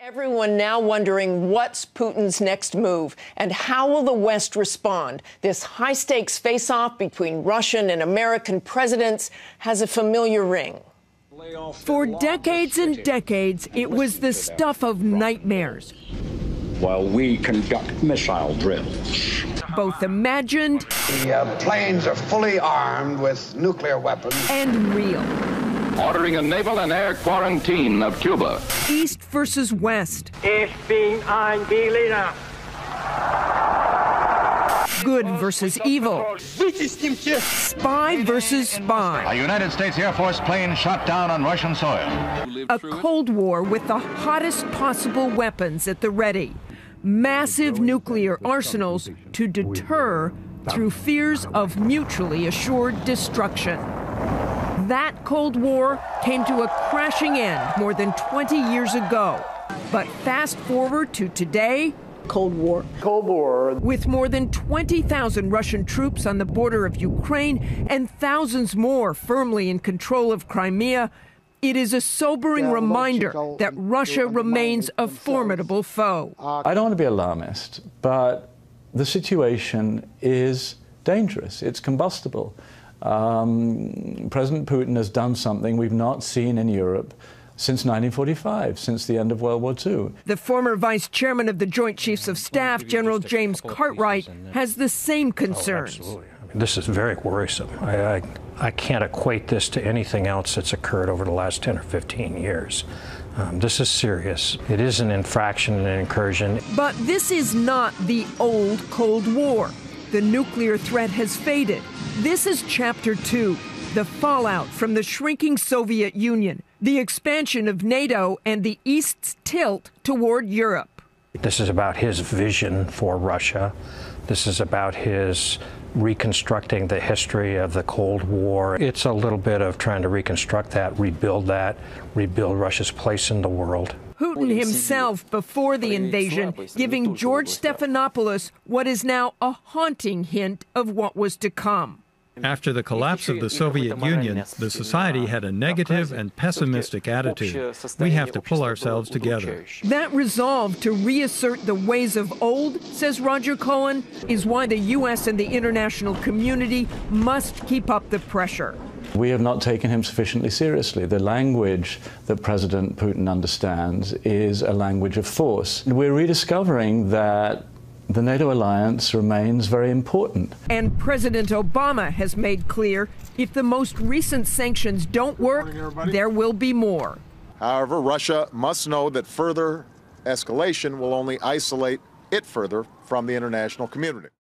Everyone now wondering what's Putin's next move and how will the West respond? This high-stakes face-off between Russian and American presidents has a familiar ring. For decades and decades, it was the stuff of nightmares. While we conduct missile drills. Both imagined The planes are fully armed with nuclear weapons. and real. Ordering a naval and air quarantine of Cuba. East versus West. Ich bin ein Berliner. Good versus evil. Spy versus spy. A United States Air Force plane shot down on Russian soil. A Cold War with the hottest possible weapons at the ready. Massive nuclear arsenals to deter through fears of mutually assured destruction. That Cold War came to a crashing end more than 20 years ago. But fast forward to today, Cold War. with more than 20,000 Russian troops on the border of Ukraine and thousands more firmly in control of Crimea, it is a sobering reminder that Russia remains a formidable foe. I don't want to be alarmist, but the situation is dangerous. It's combustible. President Putin has done something we've not seen in Europe since 1945, since the end of World War II. The former vice chairman of the Joint Chiefs of Staff, General James Cartwright, has the same concerns. Absolutely. I mean, this is very worrisome. I can't equate this to anything else that's occurred over the last 10 or 15 years. This is serious. It is an infraction and an incursion. But this is not the old Cold War. The nuclear threat has faded. This is Chapter 2, the fallout from the shrinking Soviet Union, the expansion of NATO, and the East's tilt toward Europe. This is about his vision for Russia. This is about his reconstructing the history of the Cold War. It's a little bit of trying to reconstruct that, rebuild Russia's place in the world. Putin himself, before the invasion, giving George Stephanopoulos what is now a haunting hint of what was to come. After the collapse of the Soviet Union, the society had a negative and pessimistic attitude. We have to pull ourselves together. That resolve to reassert the ways of old, says Roger Cohen, is why the U.S. and the international community must keep up the pressure. We have not taken him sufficiently seriously. The language that President Putin understands is a language of force. We're rediscovering that the NATO alliance remains very important. And President Obama has made clear if the most recent sanctions don't work, there will be more. However, Russia must know that further escalation will only isolate it further from the international community.